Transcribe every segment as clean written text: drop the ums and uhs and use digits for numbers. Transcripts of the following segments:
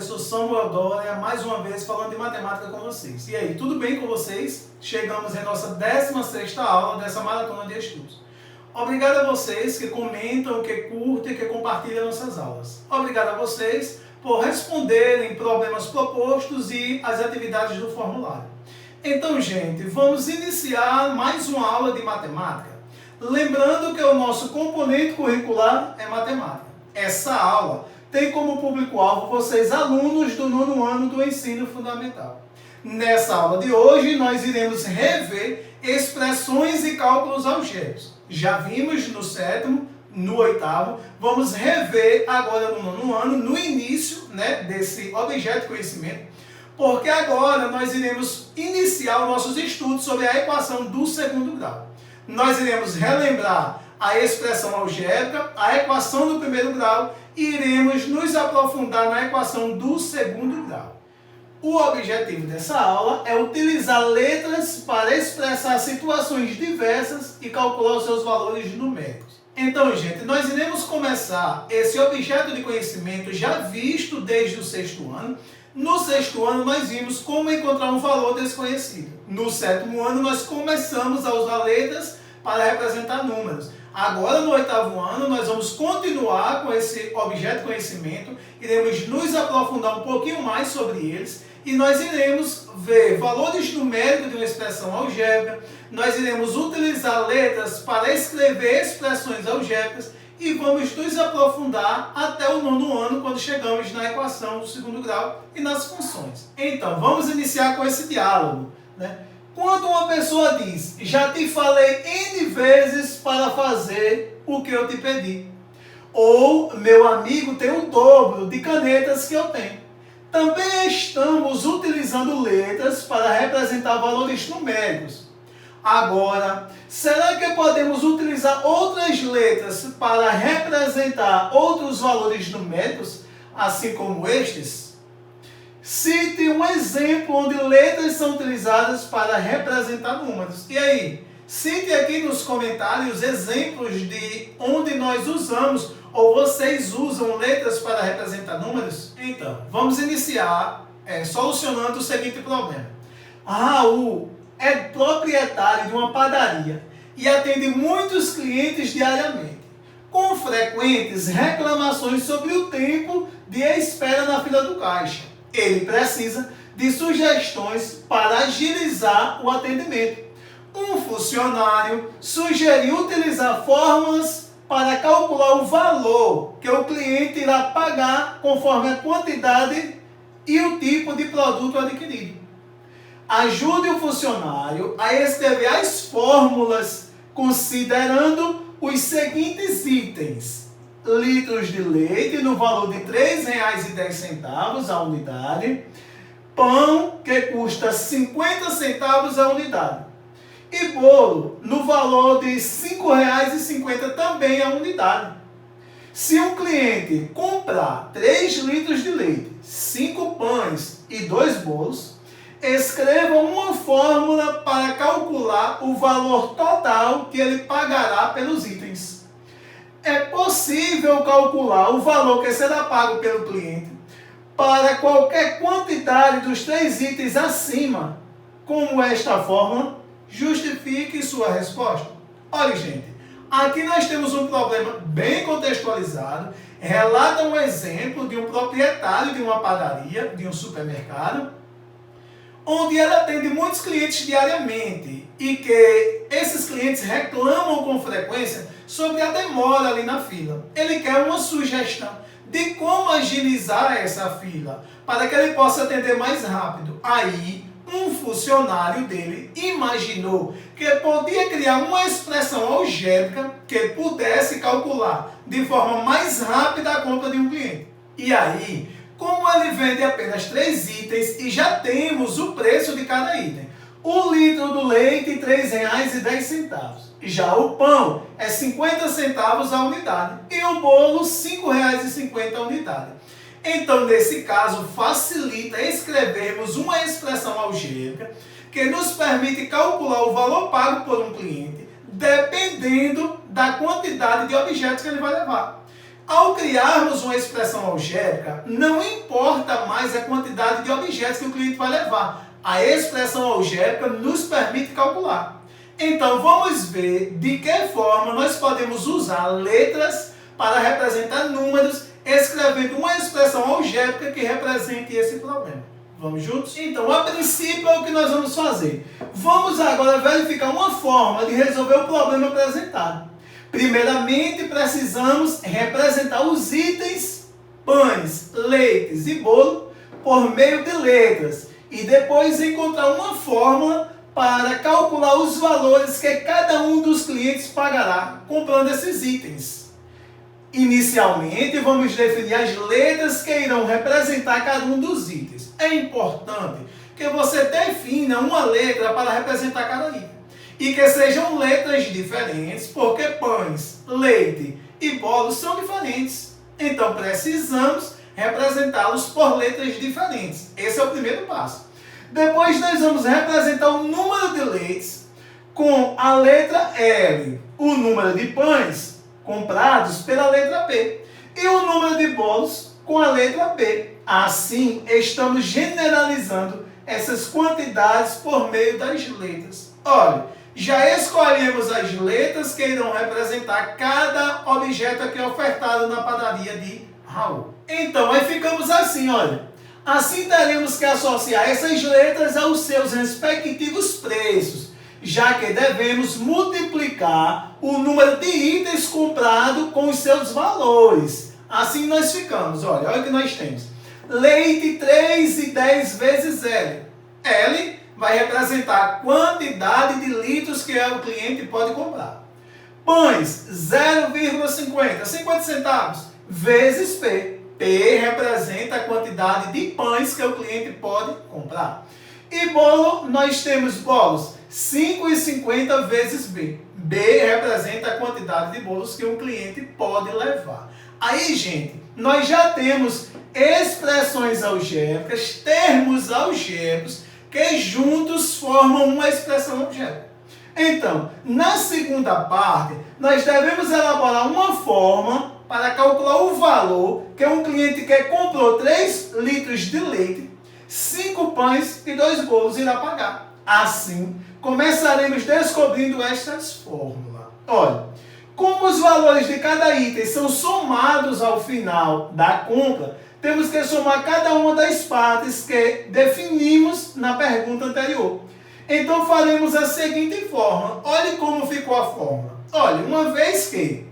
professor Samuel Dória, mais uma vez falando de matemática com vocês. E aí, tudo bem com vocês? Chegamos em nossa 16ª aula dessa maratona de estudos. Obrigado a vocês que comentam, que curtem, que compartilham nossas aulas. Obrigado a vocês por responderem problemas propostos e as atividades do formulário. Então, gente, vamos iniciar mais uma aula de matemática. Lembrando que o nosso componente curricular é matemática. Essa aula tem como público-alvo vocês, alunos do 9º ano do ensino fundamental. Nessa aula de hoje, nós iremos rever expressões e cálculos algébricos. Já vimos no 7º, no 8º, vamos rever agora no 9º ano, no início, desse objeto de conhecimento, porque agora nós iremos iniciar os nossos estudos sobre a equação do 2º grau. Nós iremos relembrar a expressão algébrica, a equação do 1º grau e iremos nos aprofundar na equação do 2º grau. O objetivo dessa aula é utilizar letras para expressar situações diversas e calcular os seus valores numéricos. Então, gente, nós iremos começar esse objeto de conhecimento já visto desde o 6º ano. No 6º ano, nós vimos como encontrar um valor desconhecido. No 7º ano, nós começamos a usar letras para representar números. Agora, no 8º ano, nós vamos continuar com esse objeto de conhecimento, iremos nos aprofundar um pouquinho mais sobre eles e nós iremos ver valores numéricos de uma expressão algébrica, nós iremos utilizar letras para escrever expressões algébricas e vamos nos aprofundar até o 9º ano, quando chegamos na equação do 2º grau e nas funções. Então, vamos iniciar com esse diálogo, Quando uma pessoa diz, já te falei N vezes para fazer o que eu te pedi. Ou, meu amigo tem o dobro de canetas que eu tenho. Também estamos utilizando letras para representar valores numéricos. Agora, será que podemos utilizar outras letras para representar outros valores numéricos, assim como estes? Cite um exemplo onde letras são utilizadas para representar números. E aí, cite aqui nos comentários exemplos de onde nós usamos ou vocês usam letras para representar números. Então, vamos iniciar solucionando o seguinte problema. Raul é proprietário de uma padaria e atende muitos clientes diariamente, com frequentes reclamações sobre o tempo de espera na fila do caixa. Ele precisa de sugestões para agilizar o atendimento. Um funcionário sugeriu utilizar fórmulas para calcular o valor que o cliente irá pagar conforme a quantidade e o tipo de produto adquirido. Ajude o funcionário a escrever as fórmulas considerando os seguintes itens: litros de leite no valor de R$ 3,10 a unidade, pão que custa 50 centavos a unidade e bolo no valor de R$ 5,50 também a unidade. Se um cliente comprar 3 litros de leite, 5 pães e 2 bolos, escreva uma fórmula para calcular o valor total que ele pagará pelos itens. É possível calcular o valor que será pago pelo cliente para qualquer quantidade dos 3 itens acima. Como esta fórmula? Justifique sua resposta. Olha, gente, aqui nós temos um problema bem contextualizado. Relata um exemplo de um proprietário de uma padaria, de um supermercado, onde ele atende muitos clientes diariamente e que esses clientes reclamam com frequência sobre a demora ali na fila. Ele quer uma sugestão de como agilizar essa fila para que ele possa atender mais rápido. Aí, um funcionário dele imaginou que podia criar uma expressão algébrica que pudesse calcular de forma mais rápida a compra de um cliente. E aí, como ele vende apenas 3 itens e já temos o preço de cada item. O litro do leite, R$ 3,10. Já o pão é 50 centavos a unidade e o bolo, R$ 5,50 a unidade. Então, nesse caso, facilita escrevermos uma expressão algébrica que nos permite calcular o valor pago por um cliente, dependendo da quantidade de objetos que ele vai levar. Ao criarmos uma expressão algébrica, não importa mais a quantidade de objetos que o cliente vai levar. A expressão algébrica nos permite calcular. Então, vamos ver de que forma nós podemos usar letras para representar números, escrevendo uma expressão algébrica que represente esse problema. Vamos juntos? Então, a princípio é o que nós vamos fazer. Vamos agora verificar uma forma de resolver o problema apresentado. Primeiramente, precisamos representar os itens pães, leites e bolo por meio de letras. E depois encontrar uma fórmula para calcular os valores que cada um dos clientes pagará comprando esses itens. Inicialmente, vamos definir as letras que irão representar cada um dos itens. É importante que você defina uma letra para representar cada item. E que sejam letras diferentes, porque pães, leite e bolos são diferentes. Então, precisamos representá-los por letras diferentes. Esse é o primeiro passo. Depois, nós vamos representar o número de leites com a letra L, o número de pães comprados pela letra P e o número de bolos com a letra P. Assim, estamos generalizando essas quantidades por meio das letras. Olha, já escolhemos as letras que irão representar cada objeto aqui ofertado na padaria de Raul. Então, aí ficamos assim, olha. Assim teremos que associar essas letras aos seus respectivos preços, já que devemos multiplicar o número de itens comprados com os seus valores. Assim nós ficamos, olha o que nós temos. Leite 3 e 10 vezes L. L vai representar a quantidade de litros que o cliente pode comprar. Pães 0,50, 50 centavos, vezes P. P representa a quantidade de pães que o cliente pode comprar. E bolo, nós temos bolos 5,50 vezes B. B representa a quantidade de bolos que um cliente pode levar. Aí, gente, nós já temos expressões algébricas, termos algébricos, que juntos formam uma expressão algébrica. Então, na segunda parte, nós devemos elaborar uma forma para calcular o valor que um cliente que comprou 3 litros de leite, 5 pães e 2 bolos irá pagar. Assim, começaremos descobrindo estas fórmulas. Olha, como os valores de cada item são somados ao final da compra, temos que somar cada uma das partes que definimos na pergunta anterior. Então, faremos a seguinte forma. Olhe como ficou a fórmula. Olha, uma vez que,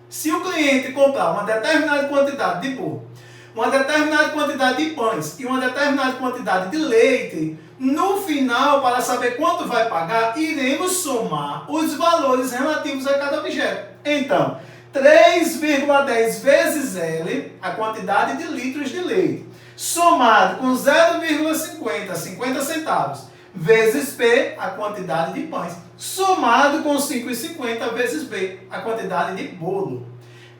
se o cliente comprar uma determinada quantidade de bolo, uma determinada quantidade de pães e uma determinada quantidade de leite, no final, para saber quanto vai pagar, iremos somar os valores relativos a cada objeto. Então, 3,10 vezes L, a quantidade de litros de leite, somado com 0,50, 50 centavos, vezes P, a quantidade de pães, somado com 5,50 vezes B, a quantidade de bolo.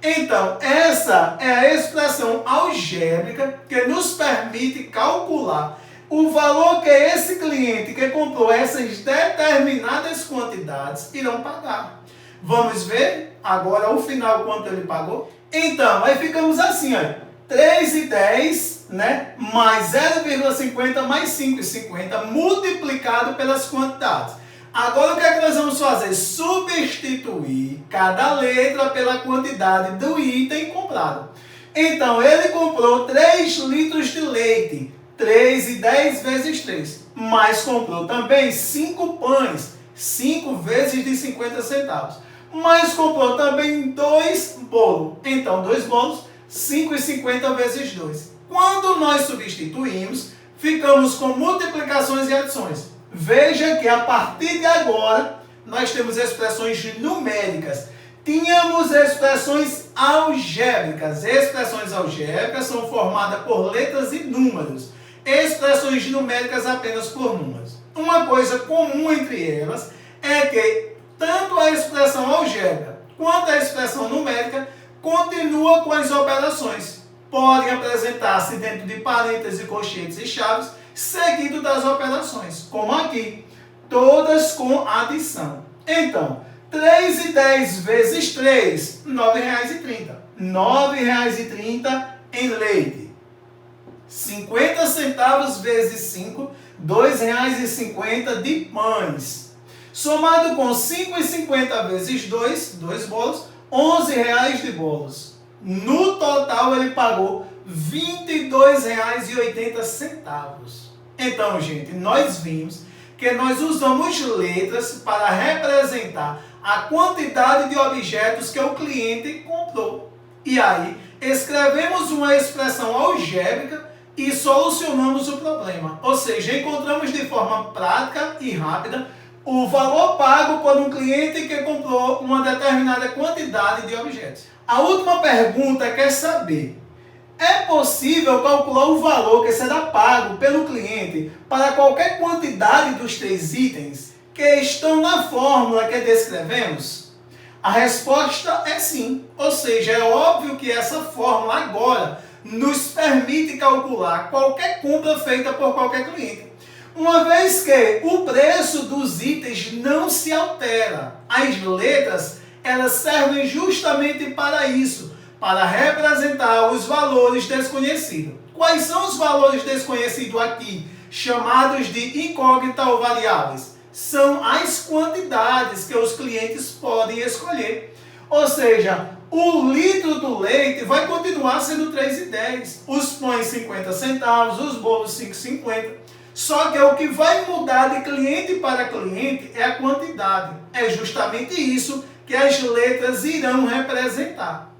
Então, essa é a expressão algébrica que nos permite calcular o valor que esse cliente que comprou essas determinadas quantidades irão pagar. Vamos ver agora o final quanto ele pagou? Então, aí ficamos assim, olha. 3,10, né? Mais 0,50 mais 5,50 multiplicado pelas quantidades. Agora o que é que nós vamos fazer? Substituir cada letra pela quantidade do item comprado. Então, ele comprou 3 litros de leite, 3,10 vezes 3. Mas comprou também 5 pães, 5 vezes de 50 centavos. Mas comprou também 2 bolos. Então, 2 bolos, 5,50 vezes 2. Quando nós substituímos, ficamos com multiplicações e adições. Veja que a partir de agora, nós temos expressões numéricas. Tínhamos expressões algébricas. Expressões algébricas são formadas por letras e números. Expressões numéricas apenas por números. Uma coisa comum entre elas é que tanto a expressão algébrica quanto a expressão numérica continua com as operações. Podem apresentar-se dentro de parênteses, colchetes e chaves, seguido das operações, como aqui, todas com adição. Então, 3,10 vezes 3, R$ 9,30. R$ 9,30 em leite. 50 centavos vezes 5, R$ 2,50 de pães. Somado com 5,50 vezes 2 bolos, R$ 11,00 de bolos. No total ele pagou R$ 22,80. Então, gente, nós vimos que nós usamos letras para representar a quantidade de objetos que o cliente comprou. E aí, escrevemos uma expressão algébrica e solucionamos o problema. Ou seja, encontramos de forma prática e rápida o valor pago por um cliente que comprou uma determinada quantidade de objetos. A última pergunta quer saber: é possível calcular o valor que será pago pelo cliente para qualquer quantidade dos 3 itens que estão na fórmula que descrevemos? A resposta é sim. Ou seja, é óbvio que essa fórmula agora nos permite calcular qualquer compra feita por qualquer cliente. Uma vez que o preço dos itens não se altera, as letras elas servem justamente para isso, para representar os valores desconhecidos. Quais são os valores desconhecidos aqui, chamados de incógnita ou variáveis? São as quantidades que os clientes podem escolher. Ou seja, o litro do leite vai continuar sendo R$ 3,10, os pães 50 centavos, os bolos 5,50. Só que o que vai mudar de cliente para cliente é a quantidade. É justamente isso que as letras irão representar.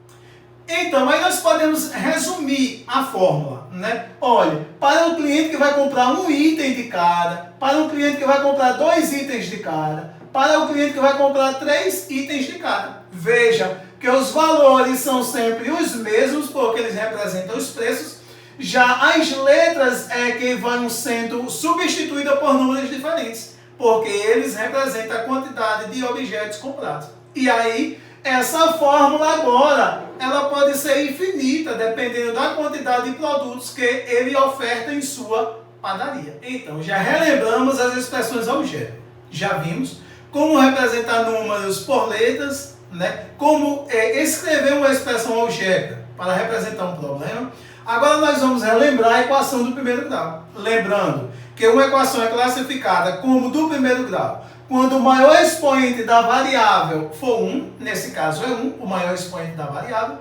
Então, aí nós podemos resumir a fórmula, né? Olha, para o cliente que vai comprar um item de cada, para o cliente que vai comprar 2 itens de cada, para o cliente que vai comprar 3 itens de cada. Veja que os valores são sempre os mesmos, porque eles representam os preços. Já as letras é que vão sendo substituídas por números diferentes, porque eles representam a quantidade de objetos comprados. E aí, essa fórmula agora, ela pode ser infinita, dependendo da quantidade de produtos que ele oferta em sua padaria. Então, já relembramos as expressões algébricas. Já vimos como representar números por letras, né? Como escrever uma expressão algébrica para representar um problema. Agora nós vamos relembrar a equação do primeiro grau. Lembrando que uma equação é classificada como do primeiro grau quando o maior expoente da variável for 1, nesse caso é 1, o maior expoente da variável.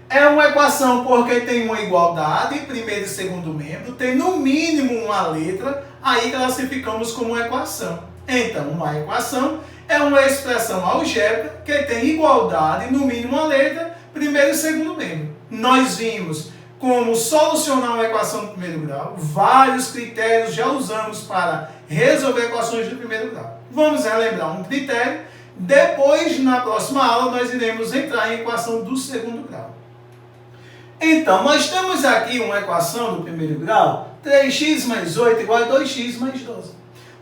É uma equação porque tem uma igualdade, primeiro e segundo membro, tem no mínimo uma letra, aí classificamos como uma equação. Então, uma equação é uma expressão algébrica que tem igualdade, no mínimo uma letra, primeiro e segundo membro. Nós vimos como solucionar uma equação do primeiro grau, vários critérios já usamos para resolver equações do primeiro grau. Vamos relembrar um critério, depois na próxima aula nós iremos entrar em equação do segundo grau. Então, nós temos aqui uma equação do primeiro grau, 3x mais 8 igual a 2x mais 12.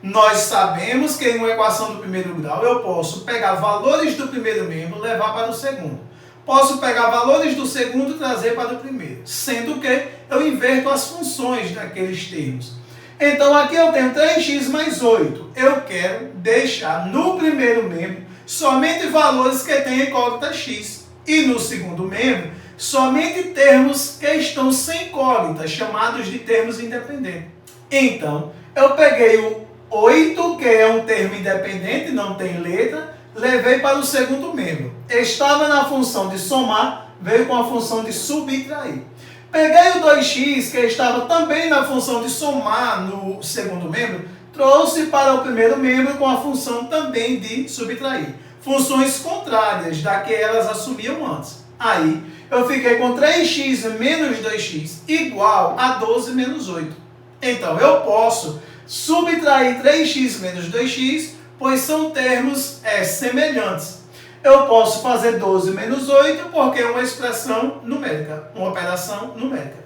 Nós sabemos que em uma equação do primeiro grau eu posso pegar valores do primeiro membro e levar para o segundo. Posso pegar valores do segundo e trazer para o primeiro, sendo que eu inverto as funções daqueles termos. Então, aqui eu tenho 3x mais 8. Eu quero deixar no primeiro membro somente valores que têm incógnita x. E no segundo membro, somente termos que estão sem incógnita, chamados de termos independentes. Então, eu peguei o 8, que é um termo independente, não tem letra, levei para o segundo membro. Estava na função de somar, veio com a função de subtrair. Peguei o 2x, que estava também na função de somar no segundo membro, trouxe para o primeiro membro com a função também de subtrair. Funções contrárias da que elas assumiam antes. Aí, eu fiquei com 3x menos 2x igual a 12 menos 8. Então, eu posso subtrair 3x menos 2x, pois são termos semelhantes. Eu posso fazer 12 menos 8 porque é uma expressão numérica, uma operação numérica.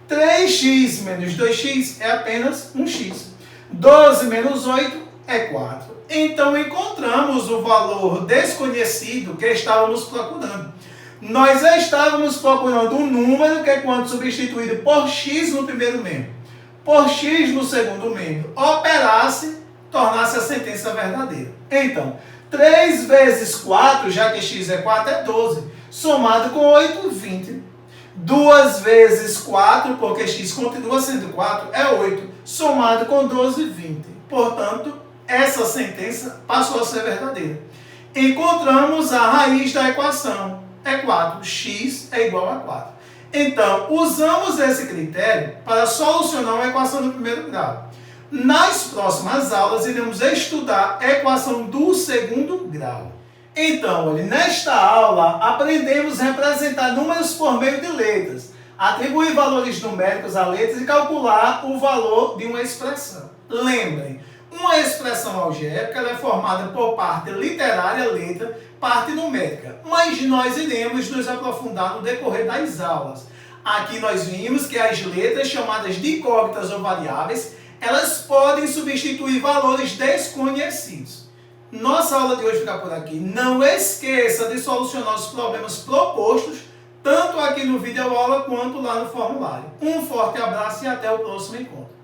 3x menos 2x é apenas 1x. 12 menos 8 é 4. Então, encontramos o valor desconhecido que estávamos procurando. Nós estávamos procurando um número que, quando substituído por x no primeiro membro, por x no segundo membro, operasse, tornasse a sentença verdadeira. Então, 3 vezes 4, já que x é 4, é 12. somado com 8, 20. 2 vezes 4, porque x continua sendo 4, é 8, somado com 12, 20. Portanto, essa sentença passou a ser verdadeira. Encontramos a raiz da equação. É 4. X é igual a 4. Então, usamos esse critério para solucionar uma equação do primeiro grau. Nas próximas aulas, iremos estudar a equação do segundo grau. Então, olha, nesta aula, aprendemos a representar números por meio de letras, atribuir valores numéricos a letras e calcular o valor de uma expressão. Lembrem, uma expressão algébrica ela é formada por parte literária, letra, parte numérica, mas nós iremos nos aprofundar no decorrer das aulas. Aqui nós vimos que as letras, chamadas de incógnitas ou variáveis, elas podem substituir valores desconhecidos. Nossa aula de hoje fica por aqui. Não esqueça de solucionar os problemas propostos, tanto aqui no vídeo aula quanto lá no formulário. Um forte abraço e até o próximo encontro.